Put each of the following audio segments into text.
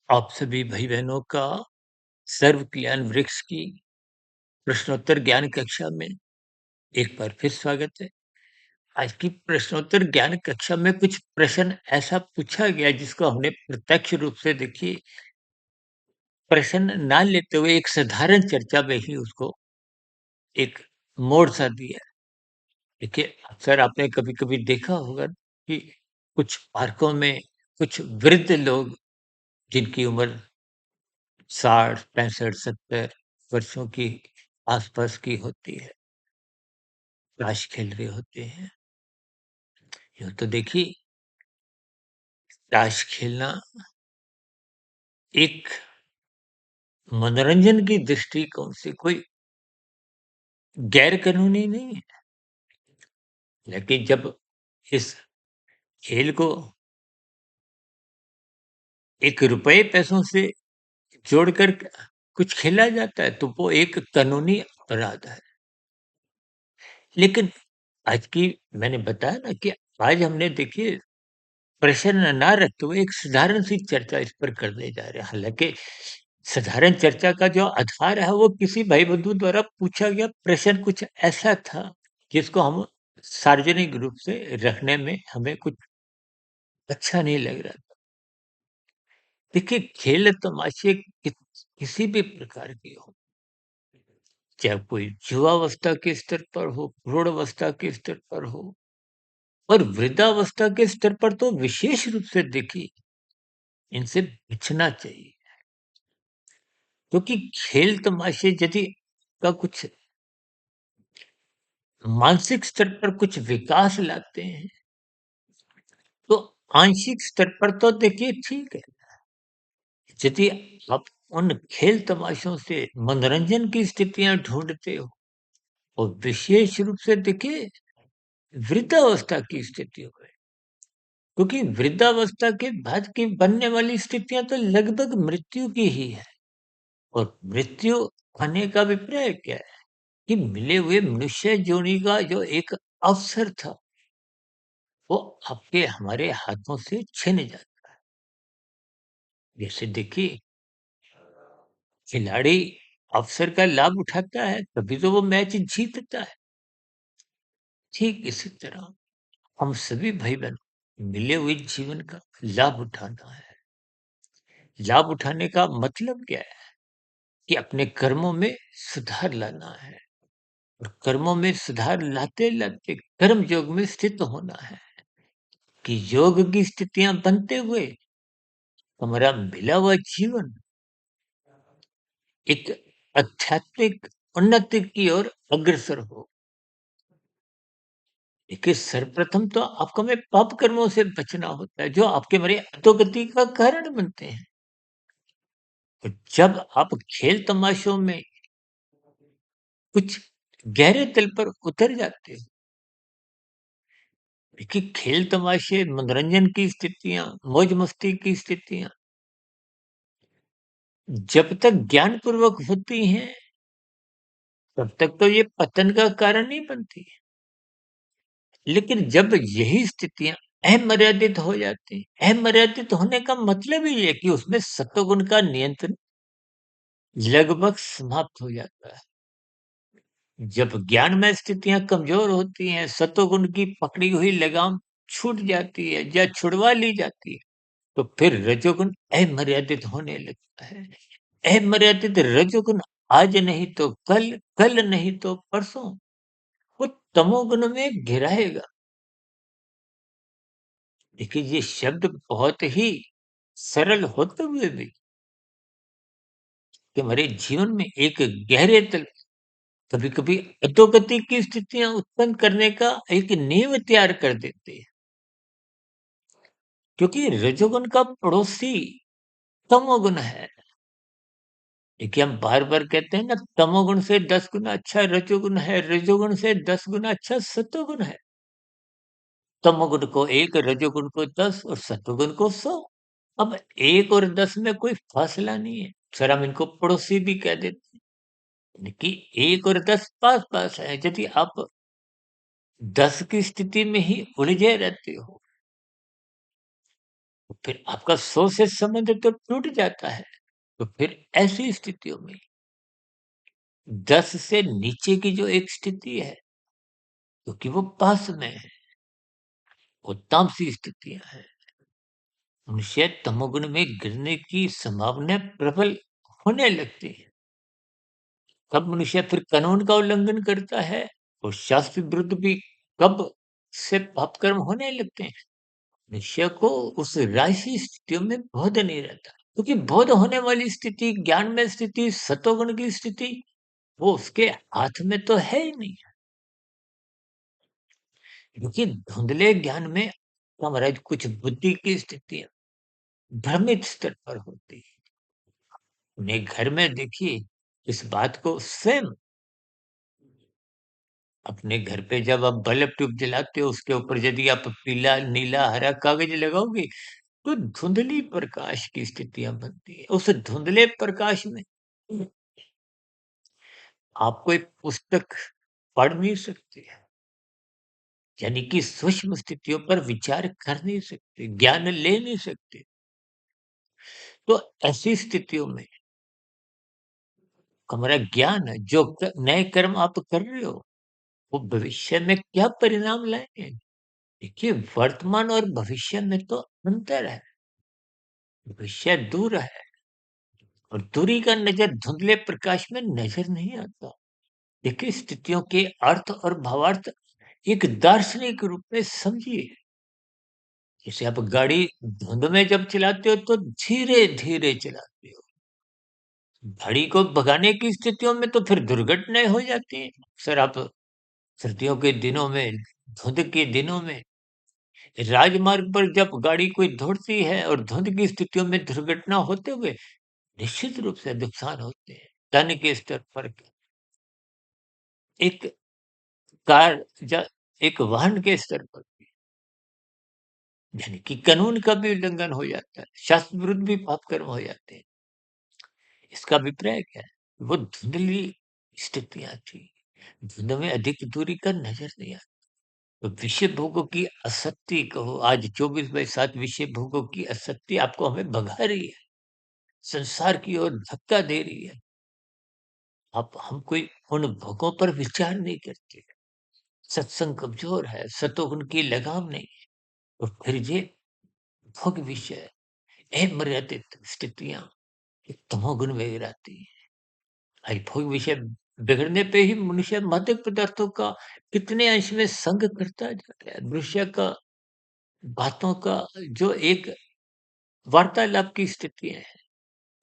आप सभी भाई-बहनों का सर्व कल्याण वृक्ष की प्रश्नोत्तर ज्ञान कक्षा में एक बार फिर स्वागत है। आज की प्रश्नोत्तर ज्ञान कक्षा में कुछ प्रश्न ऐसा पूछा गया जिसको हमने प्रत्यक्ष रूप से देखिए प्रश्न ना लेते हुए एक साधारण चर्चा में ही उसको एक मोड़ सा दिया। देखिए, अक्सर आपने कभी-कभी देखा होगा कि कुछ पार्कों में कुछ वृद्ध लोग जिनकी उम्र 60, 65, 70 वर्षों की आस-पास की होती है, ताश खेल रहे होते हैं। यूँ तो देखिए, ताश खेलना एक मनोरंजन की दृष्टिकोण से कोई गैर कानूनी नहीं है। लेकिन जब इस खेल को एक रुपए पैसों से जोड़कर कुछ खेला जाता है, तो वो एक कानूनी अपराध है। लेकिन आज की मैंने बताया ना कि आज हमने देखिए प्रश्न ना रखते हुए एक साधारण सी चर्चा इस पर करने जा रहे हैं। हालाँकि साधारण चर्चा का जो आधार है वो किसी भाई बंधु द्वारा पूछा गया प्रश्न कुछ ऐसा था जिसको हम सार्वजनिक रूप से रखने में हमें कुछ अच्छा नहीं लग रहा था। देखिए खेल तमाशे किसी भी प्रकार के हो, चाहे कोई युवावस्था के स्तर पर हो, प्रौढ़ावस्था के स्तर पर हो और वृद्धावस्था के स्तर पर तो विशेष रूप से देखिए इनसे बचना चाहिए। क्योंकि खेल तमाशे यदि का कुछ मानसिक स्तर पर कुछ विकास लाते हैं, तो आंशिक स्तर पर तो देखिए ठीक है। यदि आप उन खेल तमाशों से मनोरंजन की स्थितियाँ ढूँढते हो और विशेष रूप से देखिए वृद्धावस्था की स्थितियों में, क्योंकि वृद्धावस्था के बाद की बनने वाली स्थितियाँ तो लगभग मृत्यु की ही है और मृत्यु आने का अभिप्राय क्या है कि मिले हुए मनुष्य जोनी का जो एक अवसर था, वो आपके हमारे हाथों से छिन जाता है। जैसे देखिए, खिलाड़ी अवसर का लाभ उठाता है, तभी तो वो मैच जीतता है। ठीक इसी तरह हम सभी भाई-बहन मिले हुए जीवन का लाभ उठाना है। लाभ उठाने का मतलब क्या है कि अपने कर्मों में सुधार लाना है और कर्मों में सुधार लाते-लाते कर्म योग में स्थित होना है कि योग की स्थितियाँ बनते हुए हमारा मिला हुआ जीवन एक आध्यात्मिक उन्नति की ओर अग्रसर हो। देखिए, सर्वप्रथम तो आपको हमें पाप कर्मों से बचना होता है, जो आपके हमारे अधोगति का कारण बनते हैं। तो जब आप खेल तमाशों में कुछ गहरे तल पर उतर जाते हो, देखिए खेल तमाशे, मनोरंजन की स्थितियाँ, मौज-मस्ती की स्थितियाँ, जब तक ज्ञानपूर्वक होती हैं, तब तक तो ये पतन का कारण नहीं बनती। लेकिन जब यही स्थितियाँ अमर्यादित हो जाती हैं, अमर्यादित होने का मतलब ही है कि उसमें सत्वगुण का नियंत्रण लगभग समाप्त हो जाता है। जब ज्ञानमय स्थितियाँ कमज़ोर होती हैं, सत्वगुण की पकड़ी हुई लगाम छूट जाती है या छुड़वा ली जाती है, तो फिर रजोगुण अमर्यादित होने लगता है। अमर्यादित रजोगुण आज नहीं तो कल, कल नहीं तो परसों, वो तमोगुण में घिराएगा। देखिए, ये शब्द बहुत ही सरल होते हुए भी कि हमारे जीवन में एक गहरे तल कभी-कभी अधोगति की स्थितियाँ उत्पन्न करने का एक नींव तैयार कर देते हैं। क्योंकि रजोगुण का पड़ोसी तमोगुण है। देखिए, हम बार-बार कहते हैं ना तमोगुण से 10 गुना अच्छा रजोगुण है, रजोगुण से 10 गुना अच्छा सत्वगुण है। तमोगुण को 1, रजोगुण को 10 और सत्वगुण को 100। अब 1 और 10 में कोई फासला नहीं है। सर हम इनको पड़ोसी भी कह देते हैं कि 1 और 10 पास-पास है। यदि आप 10 की स्थिति में ही उलझे रहते हो, फिर आपका 100 से संबंध तो टूट जाता है। तो फिर ऐसी स्थितियों में 10 से नीचे की जो एक स्थिति है, क्योंकि वो पास में है, वो तामसी स्थितियाँ हैं। मनुष्य तमोगुण में गिरने की संभावना प्रबल होने लगती है। कब मनुष्य फिर कानून का उल्लंघन करता है और शास्त्र विरुद्ध भी कब से पाप कर्म होने लगते हैं। मनुष्य को उस राशि स्थितियों में बोध नहीं रहता, क्योंकि बोध होने वाली स्थिति, ज्ञान में स्थिति, सतोगुण की स्थिति, वो उसके हाथ में तो है ही नहीं। क्योंकि धुंधले ज्ञान में हमारा कुछ बुद्धि की स्थितियां भ्रमित स्तर पर होती है। उन्हें घर में देखिए, इस बात को स्वयं अपने घर पे जब आप बल्ब ट्यूब जलाते हो, उसके ऊपर यदि आप पीला, नीला, हरा कागज लगाओगे, तो धुंधली प्रकाश की स्थितियां बनती है। उस धुंधले प्रकाश में आप कोई पुस्तक पढ़ नहीं सकते, यानी कि सूक्ष्म स्थितियों पर विचार कर नहीं सकते, ज्ञान ले नहीं सकते। तो ऐसी स्थितियों में हमारा ज्ञान है, जो नए कर्म आप कर रहे हो, वो भविष्य में क्या परिणाम लाएंगे। देखिए, वर्तमान और भविष्य में तो अंतर है। भविष्य दूर है और दूरी का नजर धुंधले प्रकाश में नजर नहीं आता। देखिए, स्थितियों के अर्थ और भावार्थ एक दार्शनिक रूप में समझिए। जैसे आप गाड़ी धुंध में जब चलाते हो तो धीरे धीरे चलाते हो। गाड़ी को भगाने की स्थितियों में तो फिर दुर्घटनाएं हो जाती हैं। सर, आप सर्दियों के दिनों में, धुंध के दिनों में राजमार्ग पर जब गाड़ी कोई दौड़ती है और धुंध की स्थितियों में दुर्घटना होते हुए निश्चित रूप से नुकसान होते हैं, तन के स्तर पर। एक कार या एक वाहन के स्तर पर भी, यानी कि कानून का भी उल्लंघन हो जाता है, शास्त्र विरुद्ध भी पाप कर्म हो जाते हैं। इसका अभिप्राय क्या है? वो धुंधली स्थितियां थी, धुंध में अधिक दूरी का नजर नहीं आता। तो विषय भोगों की आसक्ति कहो, आज 24/7 विषय भोगों की आसक्ति आपको हमें भगा रही है, संसार की ओर धक्का दे रही है। अब हम कोई उन भोगों पर विचार नहीं करते। सत्संग कमजोर है, सतोगुण की लगाम नहीं है, और फिर ये भोग विषय, अमर्यादित स्थितियां तमोगुण में गिराती है। आई भोग विषय बिगड़ने पे ही मनुष्य मादक पदार्थों का कितने अंश में संग करता जाता है। मनुष्य का बातों का जो एक वार्तालाप की स्थितियां हैं,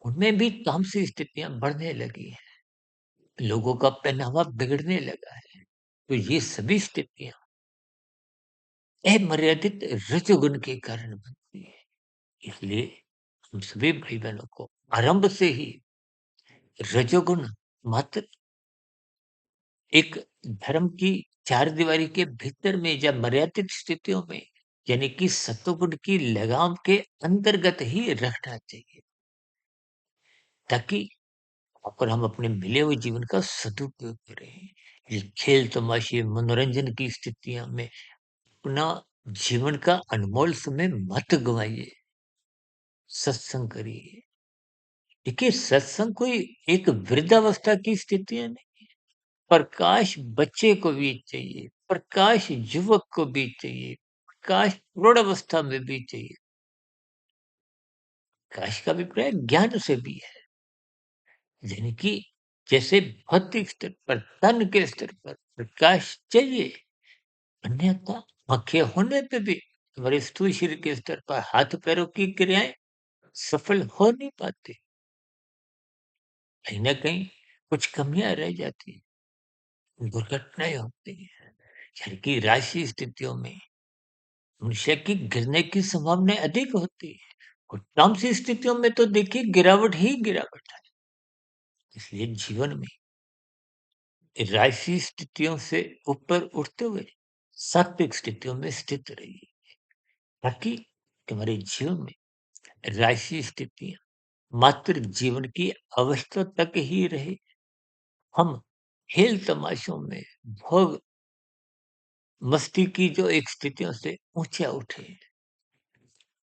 उनमें भी तामसी स्थितियां बढ़ने लगी हैं। लोगों का पहनावा बिगड़ने लगा है। तो ये सभी स्थितियां अमर्यादित रजोगुण के कारण बनती है। इसलिए हम सभी भाई बहनों को आरंभ से ही रजोगुण मात्र एक धर्म की चार दीवारी के भीतर में या मर्यादित स्थितियों में, यानी कि सत्वगुण की लगाम के अंतर्गत ही रखना चाहिए, ताकि और हम अपने मिले हुए जीवन का सदुपयोग करें। ये खेल तमाशे मनोरंजन की स्थितियां में अपना जीवन का अनमोल समय मत गवाइए। सत्संग करिए। देखिए, सत्संग कोई एक वृद्धावस्था की स्थितियां नहीं। प्रकाश बच्चे को भी चाहिए, प्रकाश युवक को भी चाहिए, प्रकाश प्रौढ़ावस्था में भी चाहिए। प्रकाश का अभिप्राय ज्ञान से भी है, यानी कि जैसे भौतिक स्तर पर, तन के स्तर पर प्रकाश चाहिए, अन्यथा आंखें होने पे भी हमारे स्थूल शरीर के स्तर पर हाथ पैरों की क्रियाएं सफल हो नहीं पाती। कहीं ना कहीं कुछ कमियां रह जाती हैं, दुर्घटनाएं होती हैं। यानी कि राशि स्थितियों में मनुष्य की गिरने की संभावना अधिक होती है, और तामसी स्थितियों में तो देखिए गिरावट ही गिरावट है। इसलिए जीवन में राशि स्थितियों से ऊपर उठते हुए सात्विक स्थितियों में स्थित रहिए, ताकि तुम्हारे जीवन में राशि स्थितियां मात्र जीवन की अवस्था तक ही रहे। हम खेल तमाशों में भोग मस्ती की जो एक स्थितियों से ऊंचा उठे,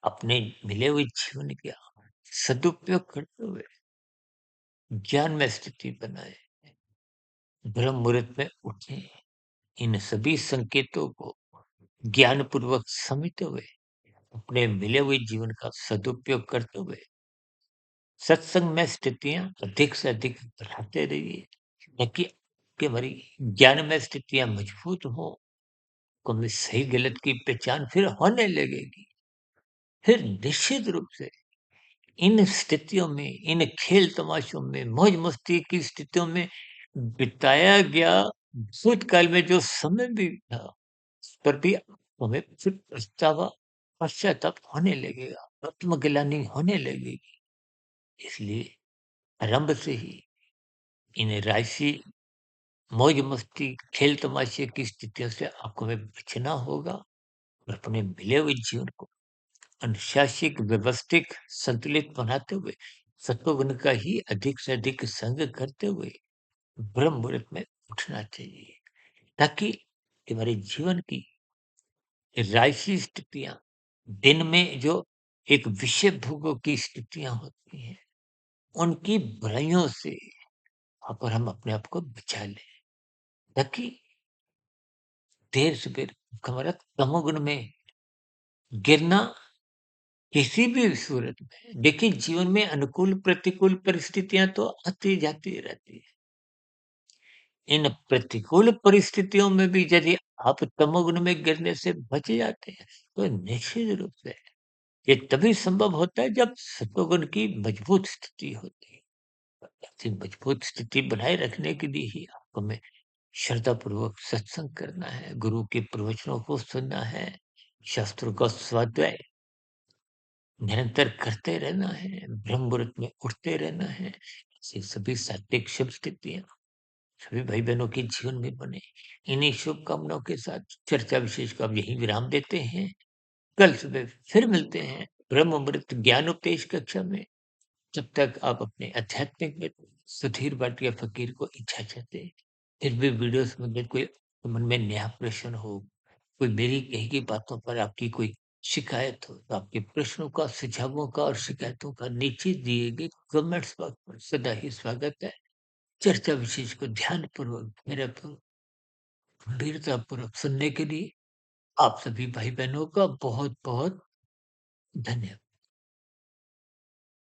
अपने मिले हुए जीवन का सदुपयोग करते हुए ज्ञान में स्थिति बनाए, ब्रह्म मुहूर्त में उठे, इन सभी संकेतों को ज्ञानपूर्वक समझते हुए अपने मिले हुए जीवन का सदुपयोग करते हुए सत्संग में स्थितियां अधिक से अधिक बढ़ाते रहिए, ताकि कि हमारी ज्ञान में स्थितियां मजबूत हो, तो हमें सही गलत की पहचान फिर होने लगेगी। फिर निश्चित रूप से इन स्थितियों में, इन खेल तमाशों में, मौज मस्ती की स्थितियों में बिताया गया भूतकाल में जो समय भी था, उस पर भी हमें फिर पछतावा, पश्चाताप होने लगेगा, आत्मग्लानि होने लगेगी। इसलिए आरंभ से ही इन राशि मौज मस्ती, खेल तमाशे की स्थितियों से आपको हमें बचना होगा और अपने मिले हुए जीवन को अनुशासित, व्यवस्थित, संतुलित बनाते हुए सत्वगुण का ही अधिक से अधिक संग करते हुए ब्रह्म मुहूर्त में उठना चाहिए, ताकि हमारे जीवन की राशि स्थितियां, दिन में जो एक विषय भोगों की स्थितियां होती हैं, उनकी बुराइयों से अगर हम अपने आप को बचा लें, ताकि देर से देर हमारा तमोगुण में गिरना किसी भी सूरत में, देखिए जीवन में अनुकूल प्रतिकूल परिस्थितियां तो आती जाती रहती है। इन प्रतिकूल परिस्थितियों में भी यदि आप तमोगुण में गिरने से बच जाते हैं, तो निश्चित रूप से ये तभी संभव होता है जब सत्वगुण की मजबूत स्थिति होती है। ऐसी मजबूत स्थिति बनाए रखने के लिए ही आपको हमें श्रद्धापूर्वक सत्संग करना है, गुरु के प्रवचनों को सुनना है, शास्त्रों का स्वाध्याय निरंतर करते रहना है, ब्रह्म मुहूर्त में उठते रहना है। ऐसी सभी सात्विक शुभ स्थितियां सभी भाई बहनों के जीवन में बने। इन्हीं शुभकामनाओं के साथ चर्चा विशेष को अब यहीं विराम देते हैं। कल सुबह फिर मिलते हैं ब्रह्म मुहूर्त ज्ञानोपदेश कक्षा में। जब तक आप अपने आध्यात्मिक मित्र सुधीर भाटिया फकीर को इजाजत दें। फिर भी वीडियो संबंधित कोई मन में नया प्रश्न हो, कोई मेरी कही गई बातों पर आपकी कोई शिकायत हो, तो आपके प्रश्नों का, सुझावों का और शिकायतों का नीचे दिए गए कमेंट्स बॉक्स पर सदा ही स्वागत है। चर्चा विशेष को ध्यानपूर्वक, मेरे गंभीरतापूर्वक सुनने के लिए आप सभी भाई बहनों का बहुत बहुत धन्यवाद।